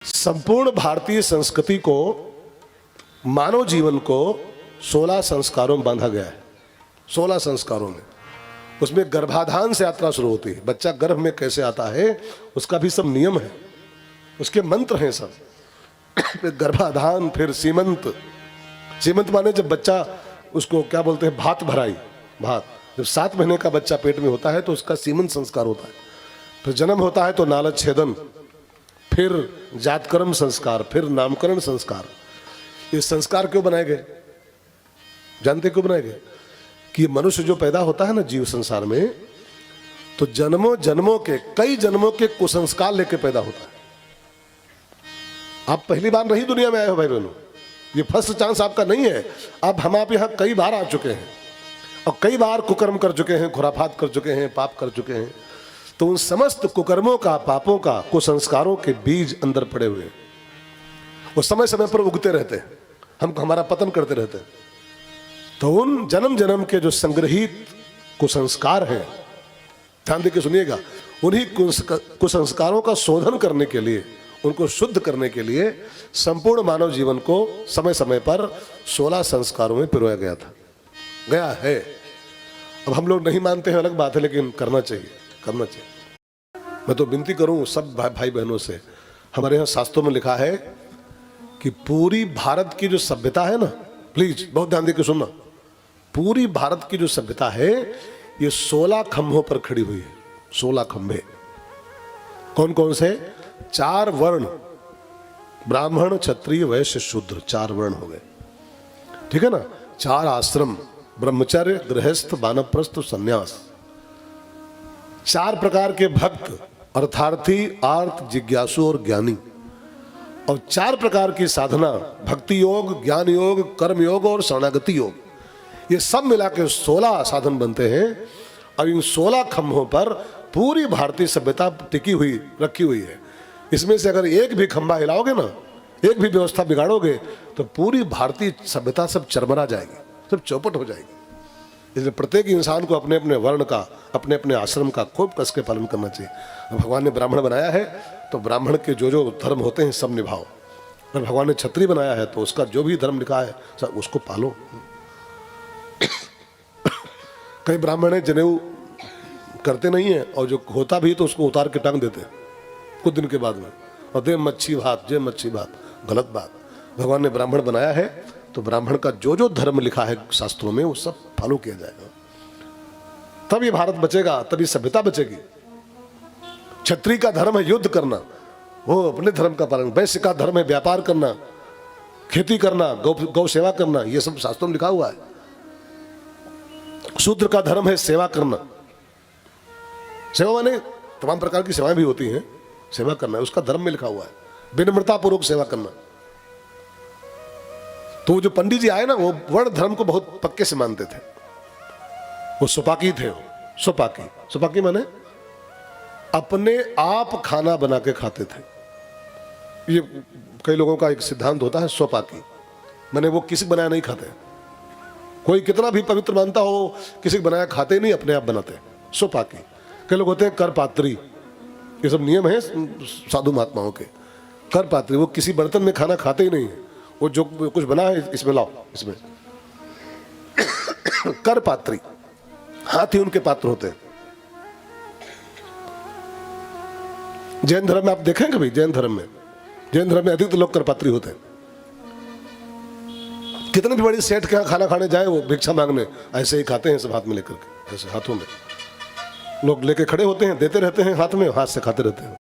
संपूर्ण भारतीय संस्कृति को, मानव जीवन को 16 संस्कारों में बांधा गया है। 16 संस्कारों में, उसमें गर्भाधान से यात्रा शुरू होती है। बच्चा गर्भ में कैसे आता है उसका भी सब नियम है, उसके मंत्र हैं सब। फिर गर्भाधान, फिर सीमंत। सीमंत माने जब बच्चा, उसको क्या बोलते हैं, भात भराई। भात, जब 7 महीने का बच्चा पेट में होता है तो उसका सीमंत संस्कार होता है। फिर जन्म होता है तो नालच छेदन, फिर जातकर्म संस्कार, फिर नामकरण संस्कार। ये संस्कार क्यों बनाए गए, जानते क्यों बनाए गए? कि मनुष्य जो पैदा होता है ना जीव संसार में, तो जन्मों जन्मों के, कई जन्मों के कुसंस्कार लेके पैदा होता है। आप पहली बार नहीं दुनिया में आए हो भाई बहनों, ये फर्स्ट चांस आपका नहीं है। अब हम आप यहाँ कई बार आ चुके हैं और कई बार कुकर्म कर चुके हैं, खुराफात कर चुके हैं, पाप कर चुके हैं। तो उन समस्त कुकर्मों का, पापों का, कुसंस्कारों के बीज अंदर पड़े हुए हैं। वो समय समय पर उगते रहते हैं, हमको हमारा पतन करते रहते हैं। तो उन जन्म जन्म के जो संग्रहित कुसंस्कार हैं, ध्यान देकर सुनिएगा, उन्हीं कुसंस्कारों का शोधन करने के लिए, उनको शुद्ध करने के लिए संपूर्ण मानव जीवन को समय समय पर 16 संस्कारों में पिरोया गया है। अब हम लोग नहीं मानते हैं, अलग बात है, लेकिन करना चाहिए, करना चाहिए। मैं तो विनती करूं सब भाई बहनों से, हमारे यहाँ शास्त्रों में लिखा है कि पूरी भारत की जो सभ्यता है ना, प्लीज बहुत ध्यान देकर सुनना, पूरी भारत की जो सभ्यता है ये 16 खंभों पर खड़ी हुई है। 16 खंभे। कौन कौन से? 4 वर्ण, ब्राह्मण, क्षत्रिय, वैश्य, शूद्र, 4 वर्ण हो गए, ठीक है ना। 4 आश्रम, ब्रह्मचर्य, गृहस्थ, वानप्रस्थ, संन्यास। 4 प्रकार के भक्त, अर्थार्थी, आर्त, जिज्ञासु और ज्ञानी। और 4 प्रकार की साधना, भक्ति योग, ज्ञान योग, कर्म योग और शरणागति योग। ये सब मिला के 16 साधन बनते हैं। और इन 16 खंभों पर पूरी भारतीय सभ्यता टिकी हुई, रखी हुई है। इसमें से अगर एक भी खंभा हिलाओगे ना, एक भी व्यवस्था बिगाड़ोगे, तो पूरी भारतीय सभ्यता सब चरमरा जाएगी, सब चौपट हो जाएगी। इसलिए प्रत्येक इंसान को अपने अपने वर्ण का, अपने अपने आश्रम का खूब कस के पालन करना चाहिए। भगवान ने ब्राह्मण बनाया है तो ब्राह्मण के जो जो धर्म होते हैं सब निभाओ। और भगवान ने क्षत्रिय बनाया है तो उसका जो भी धर्म लिखा है सब उसको पालो। कई ब्राह्मण है जनेऊ करते नहीं है, और जो होता भी तो उसको उतार के टांग देते हैं कुछ दिन के बाद में, और दे मच्छी भात, जे मच्छी भात। गलत बात। भगवान ने ब्राह्मण बनाया है तो ब्राह्मण का जो जो धर्म लिखा है शास्त्रों में वो सब फॉलो किया जाएगा, तब ये भारत बचेगा, तभी सभ्यता बचेगी। क्षत्रिय का धर्म है युद्ध करना, वो अपने धर्म का पालन। वैश्य का धर्म है व्यापार करना, खेती करना, गौ सेवा करना, ये सब शास्त्रों में लिखा हुआ है। शूद्र का धर्म है सेवा करना। सेवा माने तमाम प्रकार की सेवाएं भी होती हैं, सेवा करना है उसका धर्म में लिखा हुआ है। विनम्रता पूर्वक सेवा करना। तो जो पंडित जी आए ना, वो वर्ण धर्म को बहुत पक्के से मानते थे। वो सुपाकी थे। सुपाकी माने अपने आप खाना बना के खाते थे। ये कई लोगों का एक सिद्धांत होता है स्वपाकी, माने वो किसी बनाया नहीं खाते। कोई कितना भी पवित्र मानता हो, किसी बनाया खाते नहीं, अपने आप बनाते। स्वपाकी। कई लोग होते हैं करपात्री, ये सब नियम है साधु महात्माओं के। करपात्री, वो किसी बर्तन में खाना खाते ही नहीं है, वो जो कुछ बना है इसमें लाओ, इसमें। करपात्री, हाथ ही उनके पात्र होते हैं। जैन धर्म में आप देखें कभी, जैन धर्म में अधिक लोग करपात्री होते हैं। कितने भी बड़ी सेठ के यहाँ खाना खाने जाए, वो भिक्षा मांगने ऐसे ही खाते हैं, सब हाथ में लेकर के, ऐसे हाथों में लोग लेके खड़े होते हैं, देते रहते हैं हाथ में, हाथ से खाते रहते हैं।